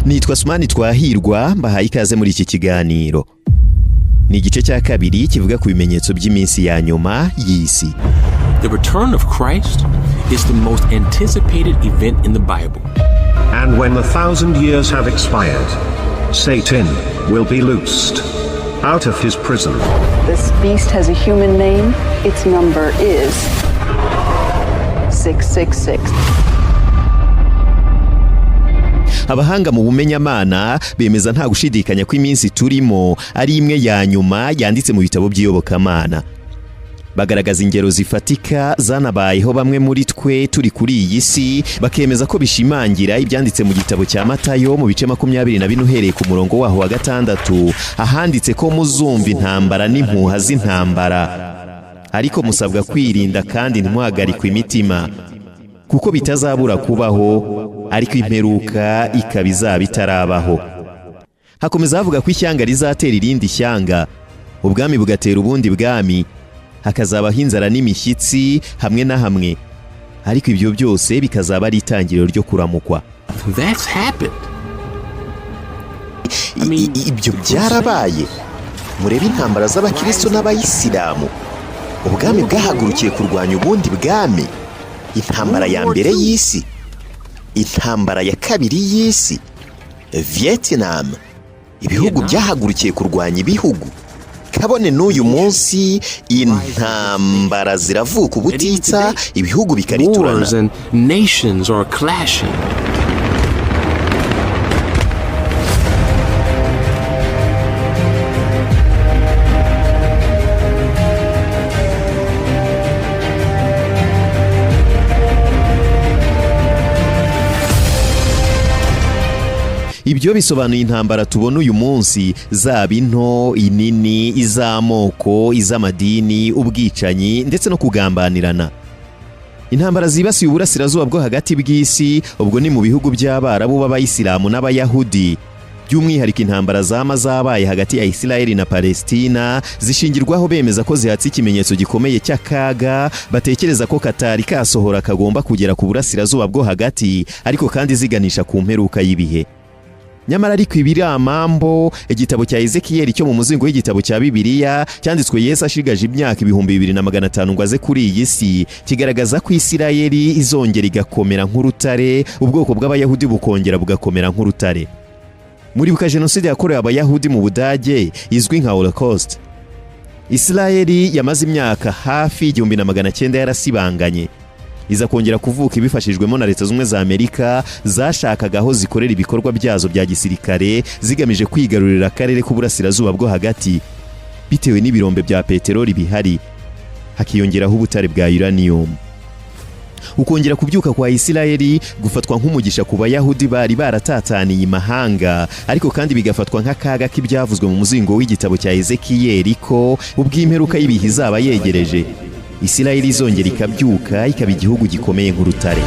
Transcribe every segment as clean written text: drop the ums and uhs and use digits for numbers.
Nitwa Sumani Twahirwa, mbahaye ikaze muri iki kiganiro. Ni igice cya kabiri kivuga ku bimenyetso by'iminsi ya nyuma y'isi. The return of Christ is the most anticipated event in the Bible. And when the 1,000 years have expired, Satan will be loosed out of his prison. This beast has a human name. Its number is 666. Abahanga mu bumenyamana bemeza nta gushidikanya ko iminsi turimo ari imwe ya nyuma yanditse mu bitabo by'iyobokamana. Bagaragaza ingero zifatika zanabayeho bamwe muri twe turi kuri iyi si, bakemeza ko bishimangira ibyanditse mu gitabo cya Matayo mu bice 24 uhereye ku murongo waho wa 6, ahanditse ko muzumva intambara n'impuha z'intambara, ariko musabwa kwirinda kandi ntimuhagarikwe imitima, kuko bitazabura kubaho, ariko imperuka ikaba izaba itarabaho. Hakomeza havuga ko ishyanga rizatera irindi shyanga, ubwami bugatera ubundi bwami, hakazabaho inzara n'imishyitsi hamwe na hamwe, ariko ibyo byose bikazaba ari itangiriro ryo kuramukwa. That's happened. Ibyo byarabaye. Murebe intambara z'abakristo n'abayisilamu. Ubwami bwahagurukiye kurwanya ubundi bwami. Intambara ya mbere y'isi, intambara ya kabiri y'isi, Vietnam, ibihugu byahagurukiye kurwanya ibihugu. Kabone n'uyu munsi intambara ziravuka ubutitsa, ibihugu bikariturana. Wars and nations are clashing. Ibyo bisobanuye intambara tubona uyu munsi, zaba into, inini, iz'amoko, iz'amadini, ubwicanyi ndetse no kugambanirana. Intambara zibasiye uburasirazuba bwo hagati bw'isi, ubwo ni mu bihugu by'Abarabu b'Abayisilamu n'Abayahudi. By'umwihariko intambara zabaye hagati ya Isirayeli na Palestina zishingirwaho bemeza ko zihatse ikimenyetso gikomeye cy'akaga, batekereza ko katari kasohora kagomba kugera ku burasirazuba bwo hagati, ariko kandi ziganisha ku mperuka y'ibihe. Nyamara ariko ibiri amambo, igitabo cya Ezekiyeli cyo mu muzingo w'igitabo cya Bibiliya cyanditswe Yesu ashigaje imyaka 2500 ngo aze kuri iyi si, kigaragaza ko Isirayeli izongera igakomera nk'urutare, ubwoko bw'Abayahudi bukongera bugakomera nk'urutare. Muribuka jenoside yakorewe Abayahudi mu Budage izwi nka Holocaust. Isirayeli yamaze imyaka hafi 1900 yarasibanganye, iza kongera kuvuka ibifashijwemo na Leta Zunze za Amerika zashakaga aho zikorera ibikorwa byazo bya gisirikare zigamije kwigarurira akarere k'uburasirazuba bwo hagati, bitewe n'ibirombe bya peteroli bihari, hakiyongeraho ubutare bwa uranium. Ukongera kubyuka kwa Isirayeli gufatwa nk'umugisha ku Bayahudi bari baratataniye imahanga, ariko kandi bigafatwa nk'akaga k'ibyavuzwe mu muzingo w'igitabo cya Ezekiyeli ko ubw'imperuka y'ibihe izaba yegereje, Isirayeli izongera ikabyuka ikaba igihugu gikomeye nk'urutare.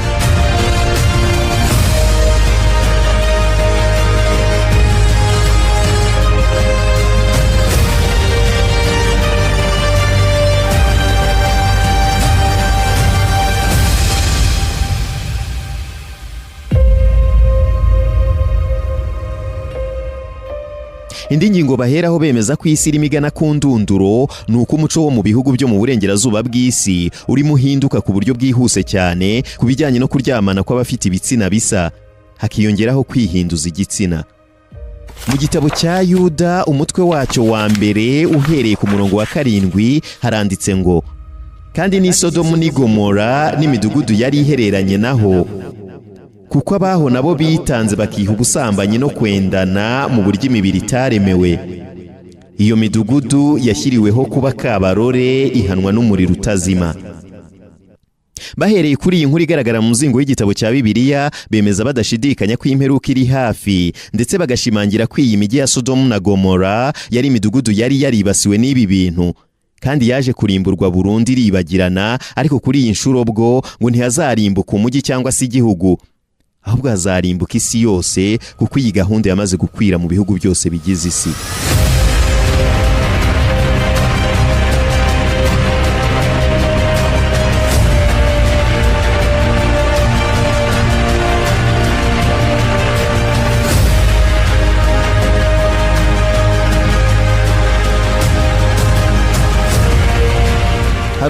Indi ngingo baheraho bemeza ko isi irimo igana ku ndunduro, ni uko umuco wo mu bihugu byo mu burengerazuba bw'isi urimo uhinduka ku buryo bwihuse cyane ku bijyanye no kuryamana kw'abafite ibitsina bisa, hakiyongeraho kwihinduza igitsina. Mu gitabo cya Yuda umutwe wacyo wa mbere uhereye ku murongo wa 7 haranditse ngo, kandi ni Sodomu n'i Gomora n'imidugudu yari ihereranye naho, kuko abaho nabo bitanze bakiha ubusambanyi no kwendana mu buryo imibiri itaremewe. Iyo midugudu yashyiriweho kuba kabarore, ihanwa n'umuriro utazima. Bahereye kuri iyi nkuru igaragara mu muzingo w'igitabo cya Bibiliya, bemeza badashidikanya ko imperuka iri hafi, ndetse bagashimangira ko iyi migi ya Sodomu na Gomora yari imidugudu yari yaribasiwe n'ibi bintu, kandi yaje kurimburwa burundu iribagirana, ariko kuri iyi nshuro bwo ngo ntihazarimbuka umujyi cyangwa se igihugu, ahubwo hazarimbuka isi yose, kuko iyi gahunda yamaze gukwira mu bihugu byose bigize isi.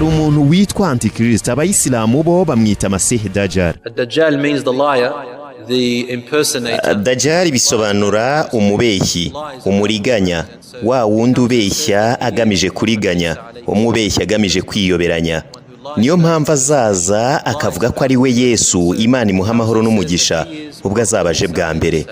hari umuntu witwa antikristo, abayisilamu bo bamwita Masih Dajjal. Dajjal means the liar, the impersonator. Dajjal bisobanura umubeshyi, umuriganya, wa wundi ubeshya agamije kuriganya, umubeshyi agamije kwiyoberanya. Niyo mpamvu azaza akavuga ko ari we Yesu, Imana imuha amahoro n'umugisha, ubwo azabaje bwa mbere.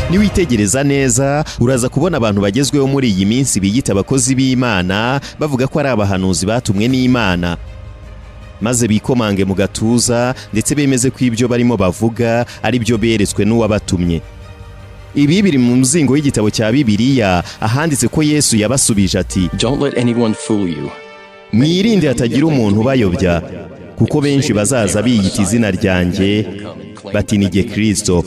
Niwitegereza neza uraza kubona abantu bagezweho muri iyi minsi biyita abakozi b'Imana bavuga ko ari abahanuzi batumwe n'Imana, maze bikomange mu gatuza ndetse bemeze ko ibyo barimo bavuga ari byo beretswe n'uwabatumye. Ibi biri mu muzingo w'igitabo cya Bibiliya ahanditse ko Yesu yabasubije ati, Don't let anyone fool you. mwirinde hatagira umuntu ubayobya, kuko benshi bazaza biyita izina ryanjye bati ni jye Kristo,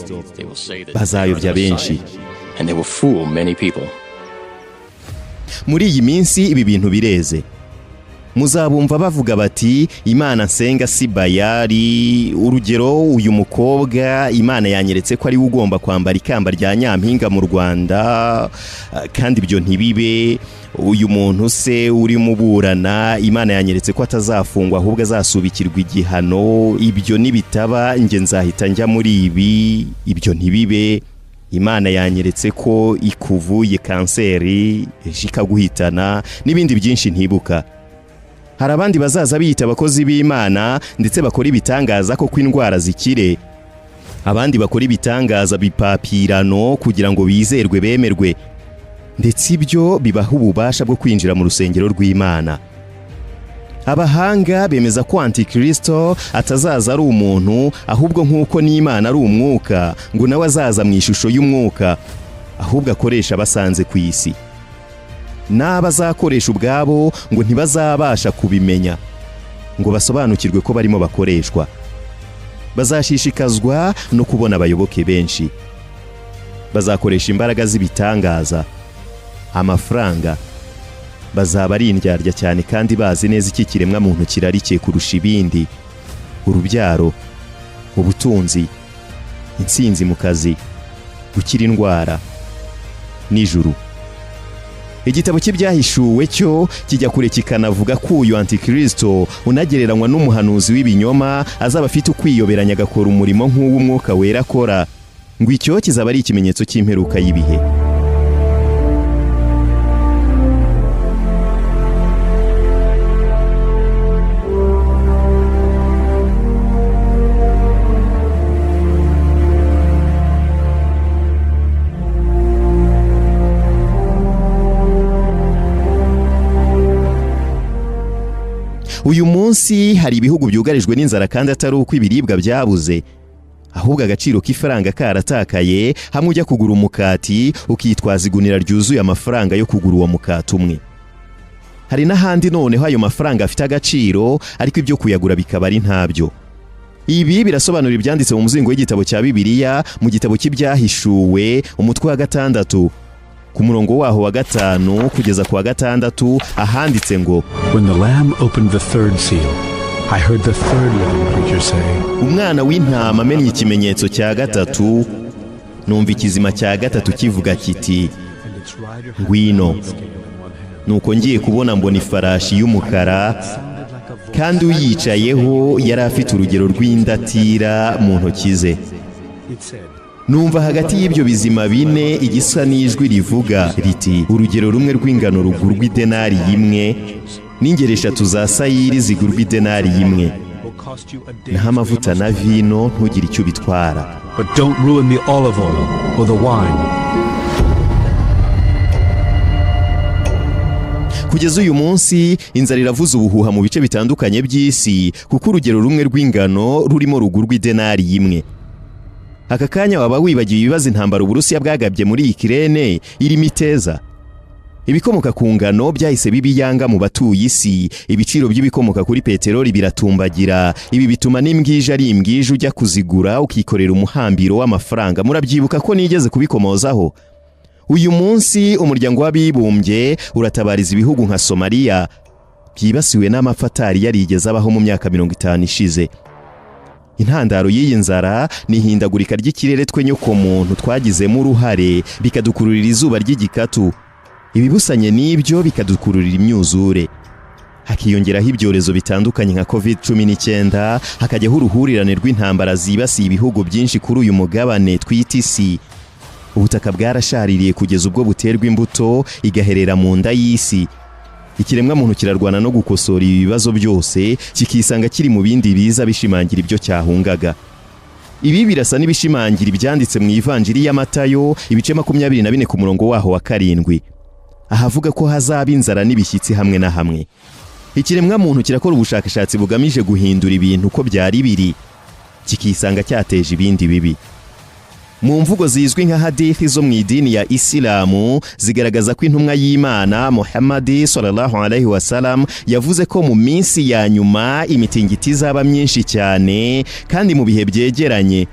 bazayobya benshi. And they will fool many people. Muri iyi minsi ibi bintu bireze. Muzabumva bavuga bati Imana nsenga si Bayali, urugero uyu mukobwa Imana yanyeretse ko ari we ugomba kwambara ikamba rya nyampinga mu Rwanda, kandi ibyo ntibibe. Uyu muntu se uri muburana Imana yanyeretse ko atazafungwa ahubwo azasubikirwa igihano, ibyo nibitaba nge nzahita njya muri ibi, ibyo ntibibe. Imana yanyeretse ko ikuvuye kanseri ikaguhitana n'ibindi byinshi ntibuka. Hari abandi bazaza biyita abakozi b'Imana ndetse bakora ibitangaza ko indwara zikire. Abandi bakora ibitangaza bipapirano kugira ngo bizerwe bemerwe, ndetse ibyo bibaha ububasha bwo kwinjira mu rusengero rw'Imana. Abahanga bemeza ko antikristo atazaza ari umuntu, ahubwo nk'uko n'Imana ari umwuka, ngo nawe azaza mu ishusho y'umwuka, ahubwo akoresha basanze ku isi. N'abazakoresha ubwabo ngo ntibazabasha kubimenya ngo basobanukirwe ko barimo bakoreshwa. Bazashishikazwa no kubona abayoboke benshi. Bazakoresha imbaraga z'ibitangaza, amafaranga. Bazaba ari indyarya cyane kandi bazi neza iki kiremwa muntu kirarikiye kurusha ibindi: urubyaro, ubutunzi, intsinzi mu kazi, gukira indwara n'ijuru. Igitabo cy'ibyahishuwe cyo kijya kure kikanavuga ko uyu antikristo unagereranywa n'umuhanuzi w'ibinyoma azaba afite ukwiyoberanya agakora umurimo nk'uw'umwuka wera akora, ngo icyo kizaba ari ikimenyetso cy'imperuka y'ibihe. Uyu munsi hari ibihugu byugarijwe n'inzara kandi atari uko ibiribwa byabuze, ahubwo agaciro k'ifaranga karatakaye. Hamwe ujya kugura umukati ukitwaza igunira ryuzuye amafaranga yo kugura uwo mukati umwe. Hari n'ahandi noneho ayo mafaranga afite agaciro ariko ibyo kuyagura bikaba ari ntabyo. Ibi birasobanura ibyanditse mu muzingo w'igitabo cya Bibiliya mu gitabo cy'ibyahishuwe umutwe wa 6 ku murongo waho wa 5 kugeza ku wa 6 ahanditse ngo, When the Lamb opened the third seal, I heard the third living creature say, umwana w'intama amennye ikimenyetso cya 3, numva ikizima cya 3 kivuga kiti, ngwino. Nuko ngiye kubona mbona ifarashi y'umukara, kandi uyicayeho yari afite urugero rw'indatira mu ntoki ze. Numva hagati y'ibyo bizima bine igisa n'ijwi rivuga riti, urugero rumwe rw'ingano rugurwa idenari imwe, n'ingero 3 za sayiri zigurwa idenari imwe, naho amavuta na vino ntugire icyo bitwara. But don't ruin the olive oil or the wine. Kugeza uyu munsi inzara iravuza ubuhuha mu bice bitandukanye by'isi, kuko urugero rumwe rw'ingano rurimo rugurwa idenari imwe. Aka kanya waba wibagiwe ibibazo intambara Uburusiya bwagabye muri Ukraine irimo iteza. Ibikomoka ku ngano byahise bibiyanga mu batuye isi, ibiciro by'ibikomoka kuri peteroli biratumbagira. Ibi bituma n'imbwije ari imbwije ujya kuzigura ukikorera umuhambiro w'amafaranga. Murabyibuka ko nigeze kubikomozaho. Uyu munsi umuryango w'abibumbye uratabariza ibihugu nka Somalia byibasiwe n'amafatari yarigeze abaho mu myaka 50 ishize. Intandaro y'iyi nzara ni ihindagurika ry'ikirere twe nyokomuntu twagizemo uruhare bikadukururira izuba ry'igikatu. Ibibusanye n'ibyo bikadukururira imyuzure. Hakiyongeraho ibyorezo bitandukanye nka COVID-19, hakajyaho uruhurirane rw'intambara zibasiye ibihugu byinshi kuri uyu mugabane twita isi. Ubutaka bwarashaririye kugeza ubwo buterwa imbuto igaherera mu nda y'isi. Ikiremwa muntu kirarwana no gukosora ibibazo byose, kikisanga kiri mu bindi biza bishimangira ibyo cyahungaga. Ibi birasa n'ibishimangira ibyanditse mu Ivanjiri ya Matayo ibice 24 ku murongo waho wa 7. Ahavuga ko hazaba inzara n'ibishyitsi hamwe na hamwe. Ikiremwa muntu kirakora ubushakashatsi bugamije guhindura ibintu uko byari biri, kikisanga cyateje ibindi bibi. Mu mvugo zizwi nka hadithi zo mu idini ya Isilamu zigaragaza ko intumwa y'Imana Muhammad sallallahu alaihi wasallam yavuze ko mu minsi ya nyuma imitingito izaba myinshi cyane kandi mu bihe byegeranye.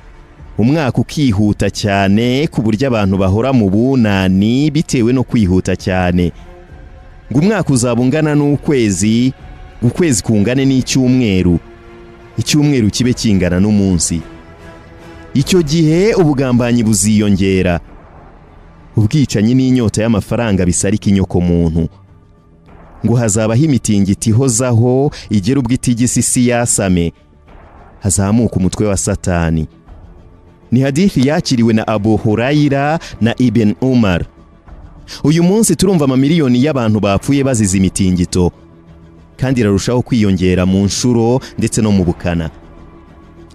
Umwaka ukihuta cyane ku buryo abantu bahora mu bunani bitewe no kwihuta cyane. Ngo umwaka uzabungana n'ukwezi, ukwezi kungane n'icyumweru, icyumweru kibe kingana n'umunsi. Icyo gihe ubugambanyi buziyongera, ubwicanyi n'inyota y'amafaranga bisarika inyoko muntu. Ngo hazabaho imitingito ihozaho igera ubwo itigisa isi yasame, hazamuka umutwe wa Satani. Ni hadithi yakiriwe na Abu Huraira na Ibn Umar. Uyu munsi turumva amamiliyoni y'abantu bapfuye bazize imitingito, kandi irarushaho kwiyongera mu nshuro ndetse no mu bukana.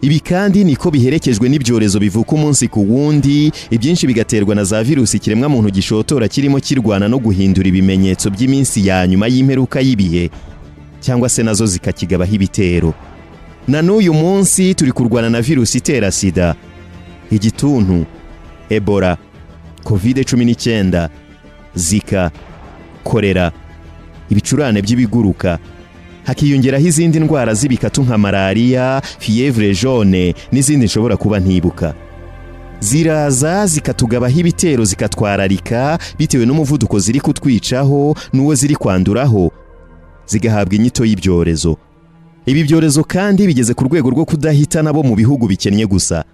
Ibi kandi niko biherekejwe n'ibyorezo bivuka umunsi ku wundi, ibyinshi bigaterwa na za virusi kiremwa muntu gishotora kirimo kirwana no guhindura ibimenyetso by'iminsi ya nyuma y'imperuka y'ibihe, cyangwa se nazo zikakigabaho ibitero. Na n'uyu munsi turi kurwana na virusi itera sida, igituntu, Ebola, COVID-19, Zika, kolera, ibicurane by'ibiguruka. Hakiyongeraho izindi ndwara z'ibikatu nka malaria, fièvre jaune n'izindi nshobora kuba ntibuka. Ziraza zikatugabaho ibitero zikatwararika bitewe n'umuvuduko ziri kutwicaho n'uwo ziri kwanduraho, zigahabwa inyito y'ibyorezo. Ibi byorezo kandi bigeze ku rwego rwo kudahita nabo mu bihugu bikennye gusa.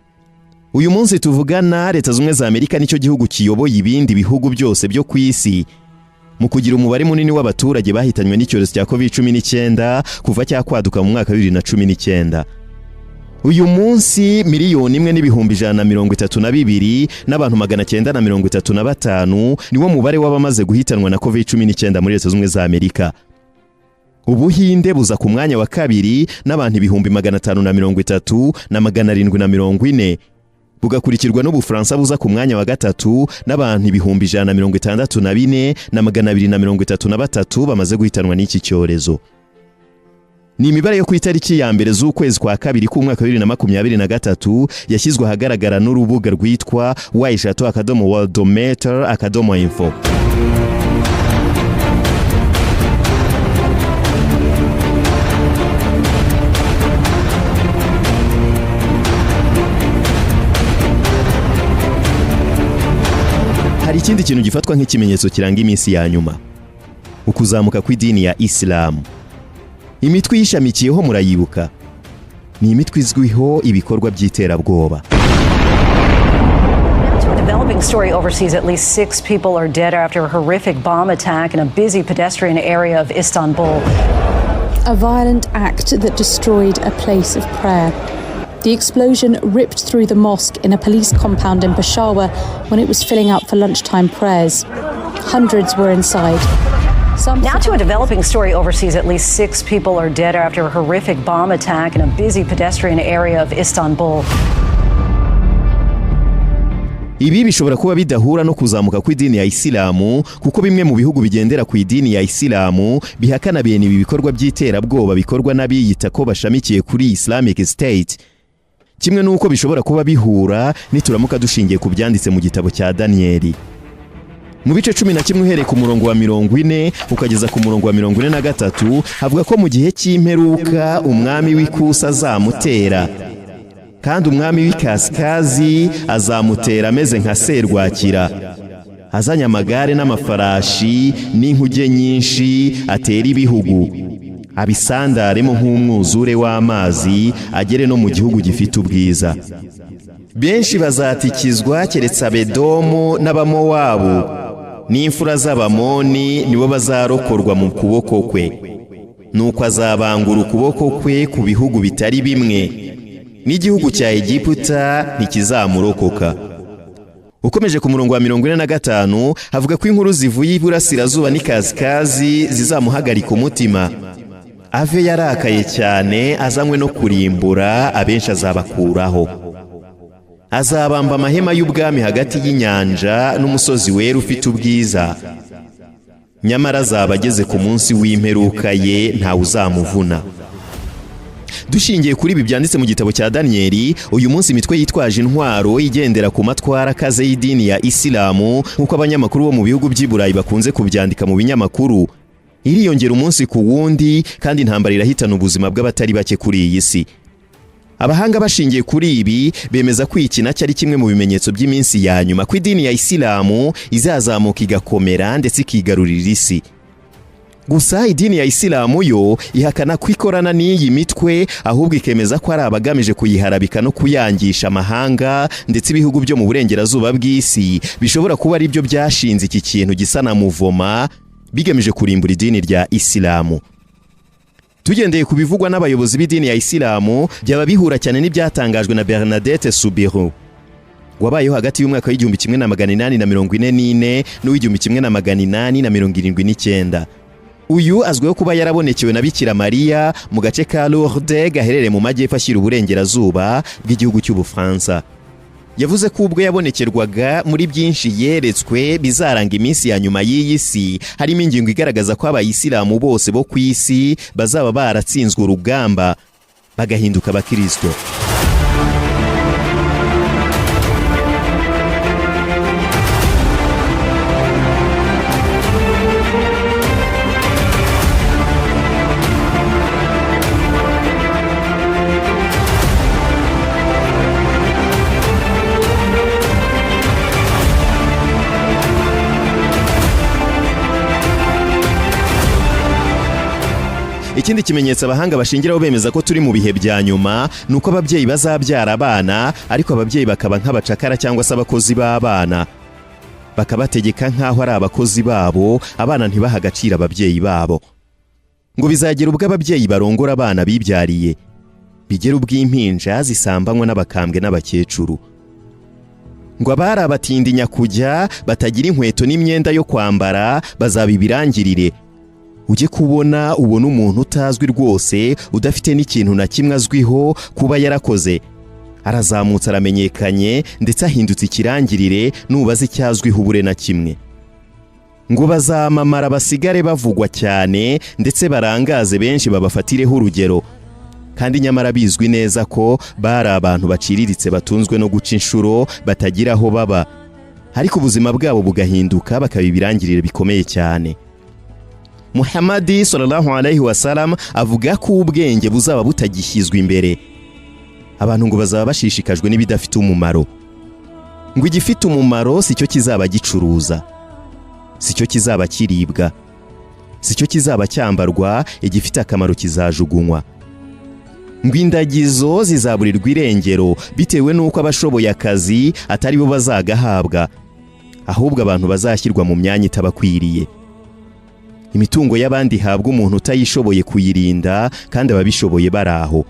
Uyu munsi tuvugana Leta Zunze za Amerika nicyo gihugu kiyoboye ibindi bihugu byose byo ku isi mu kugira umubare munini w'abaturage bahitanywe n'icyorezo cya COVID-19 kuva cyakwaduka mu mwaka 2019. Uyu munsi miliyoni 1,132 n'abantu 935 niwo mubare w'abamaze guhitanwa na COVID-19 muri Leta Zunze za Amerika. Ubuhinde buza ku mwanya wa kabiri n'abantu 530 na 740, bugakurikirwa n'Ubufaransa buza ku mwanya wa gatatu n'abantu 164 na 233 bamaze guhitanwa n'iki cyorezo. Ni imibare yo ku itariki ya mbere z'ukwezi kwa kabiri ku mwaka 2023 yashyizwe ahagaragara n'urubuga rwitwa #worldometer.info. Hari ikindi kintu gifatwa nk'ikimenyetso kiranga iminsi ya nyuma, ukuzamuka kw'idini ya Isilamu. Imitwe yishamikiyeho murayibuka, ni imitwe izwiho ibikorwa by'iterabwoba. Developing story overseas, at least 6 people are dead after a horrific bomb attack in a busy pedestrian area of Istanbul. A violent act that destroyed a place of prayer. The explosion ripped through the mosque in a police compound in Peshawar when it was filling up for lunchtime prayers. Hundreds were inside. Now to a developing story overseas, at least 6 people are dead after a horrific bomb attack in a busy pedestrian area of Istanbul. Ibi bishobora kuba bidahura no kuzamuka kw'idini ya Isilamu, kuko bimwe mu bihugu bigendera ku idini ya Isilamu bihakana bene ibi bikorwa by'iterabwoba bikorwa n'abiyita ko bashamikiye kuri Islamic State. Kimwe nuko bishobora kuba bihura nituramuka dushingiye ku byanditse mu gitabo cya Danieli. Mu bice 11 uhereye ku murongo wa 40 ukageza ku murongo wa 43 havuga ko mu gihe cy'imperuka umwami w'ikusa azamutera, kandi umwami w'ikasikazi azamutera ameze nka serwakira, azanye amagare n'amafarashi n'inkuge nyinshi atera ibihugu, abisandaremo nk'umwuzure w'amazi agere no mu gihugu gifite ubwiza. Benshi bazatikizwa keretse Abedomu n'Abamowabu n'imfura z'Abamoni nibo bazarokorwa mu kuboko kwe. Nuko azabangura ukuboko kwe ku bihugu bitari bimwe, n'igihugu cya Egiputa ntikizamurokoka. Ukomeje ku murongo wa 45 havuga ko inkuru zivuye iburasirazuba n'ikazikazi zizamuhagarika umutima. Ave yarakaye cyane azanywe no kurimbura, abenshi azabakuraho. Azabamba amahema y'ubwami hagati y'inyanja n'umusozi wera ufite ubwiza. Nyamara azaba ageze ku munsi w'imperuka ye, ntawe uzamuvuna. Dushingiye kuri ibi byanditse mu gitabo cya Danieli, uyu munsi imitwe yitwaje intwaro igendera ku matwara akaze y'idini ya Isilamu nk'uko abanyamakuru bo mu bihugu by'i Burayi bakunze kubyandika mu binyamakuru, iriyongera umunsi ku wundi, kandi intambara irahitana ubuzima bw'abatari bake kuri iyi si. Abahanga bashingiye kuri ibi bemeza ko iki nacyo ari kimwe mu bimenyetso by'iminsi ya nyuma, ko idini ya Isilamu izazamuka igakomera ndetse ikigarurira isi. Gusa idini ya Isilamu yo ihakana ko ikorana n'iyi mitwe, ahubwo ikemeza ko ari abagamije kuyiharabika no kuyangisha amahanga, ndetse ibihugu byo mu burengerazuba bw'isi bishobora kuba ari byo byashinze iki kintu gisa na muvoma bigamije kurimbura idini rya Isilamu. Tugendeye ku bivugwa n'abayobozi b'idini ya Isilamu, byaba bihura cyane n'ibyatangajwe na Bernadette Subiru, wabayeho hagati y'umwaka w'igihumbi 1844 n'uw'igihumbi 1879. Uyu azwiho kuba yarabonekewe na Bikira Mariya mu gace ka Lourdes gaherereye mu majyepfo ashyira uburengerazuba bw'igihugu cy'Ubufaransa. Yavuze ko ubwo yabonekerwaga muri byinshi yeretswe bizaranga iminsi ya nyuma y'iyi si, harimo ingingo igaragaza ko abayisilamu bose bo ku isi bazaba baratsinzwe urugamba bagahinduka abakristo. Ikindi kimenyetso abahanga bashingiraho bemeza ko turi mu bihe bya nyuma nuko ababyeyi bazabyara abana, ariko ababyeyi bakaba nk'abacakara cyangwa se abakozi b'abana, bakabategeka nk'aho ari abakozi babo, abana ntibaha agaciro ababyeyi babo. Ngo bizagera ubwo ababyeyi barongora abana bibyariye, bigera ubw'impinja zisambanywa n'abakambwe n'abakecuru. Ngo abari abatindinya kujya batagira inkweto n'imyenda yo kwambara bazabibirangirire. Ujye kubona ubona umuntu utazwi rwose, udafite n'ikintu na kimwe azwiho kuba yarakoze, arazamutse aramenyekanye ndetse ahindutse ikirangirire, nubaza icyazwiho ubure na kimwe. Ngo bazamamara basigare bavugwa cyane ndetse barangaze benshi babafatireho urugero, kandi nyamara bizwi neza ko bari abantu baciriritse batunzwe no guca inshuro batagira aho baba, ariko ubuzima bwabo bugahinduka bakabibirangirire bikomeye cyane. Muhammad sallallahu alaihi wasallam avuga ko ubwenge buzaba butagishyizwe imbere. Abantu ngo bazaba bashishikajwe n'ibidafite umumaro. Ngo igifite umumaro sicyo kizaba gicuruza, sicyo kizaba kiribwa, sicyo kizaba cyambarwa, igifite akamaro kizajugunywa. Ngo indagizo zizaburirwa irengero bitewe n'uko abashoboye akazi atari bo bazagahabwa, ahubwo abantu bazashyirwa mu myanya itabakwiriye. Imitungo y'abandi habwa umuntu utayishoboye kuyirinda, kandi ababishoboye baraho.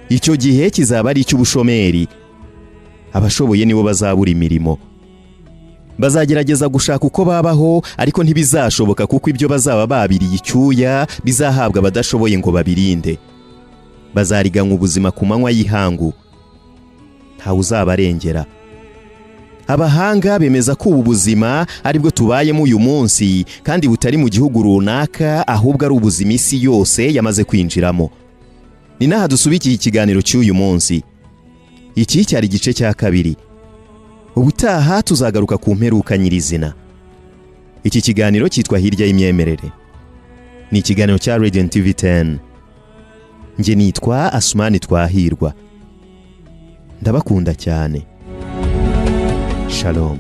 Icyo gihe kizaba ari icy'ubushomeri. Abashoboye nibo bazabura imirimo. Bazagerageza gushaka uko babaho, ariko ntibizashoboka kuko ibyo bazaba babiriye icyuya bizahabwa abadashoboye ngo babirinde. Bazariganywa ubuzima ku manywa y'ihangu, ntawe uzabarengera. Abahanga bemeza ko ubu buzima aribwo tubayemo uyu munsi, kandi butari mu gihugu runaka, ahubwo ari ubuzima isi yose yamaze kwinjiramo. Ni naha dusubikiye ikiganiro cy'uyu munsi. Iki cyari igice cya kabiri. Ubutaha tuzagaruka ku mperuka nyirizina. Iki kiganiro cyitwa Hirya y'Imyemerere. Ni ikiganiro cya Radiant TV 10. Nge nitwa Asmani Twahirwa. Ndabakunda cyane. Shalom.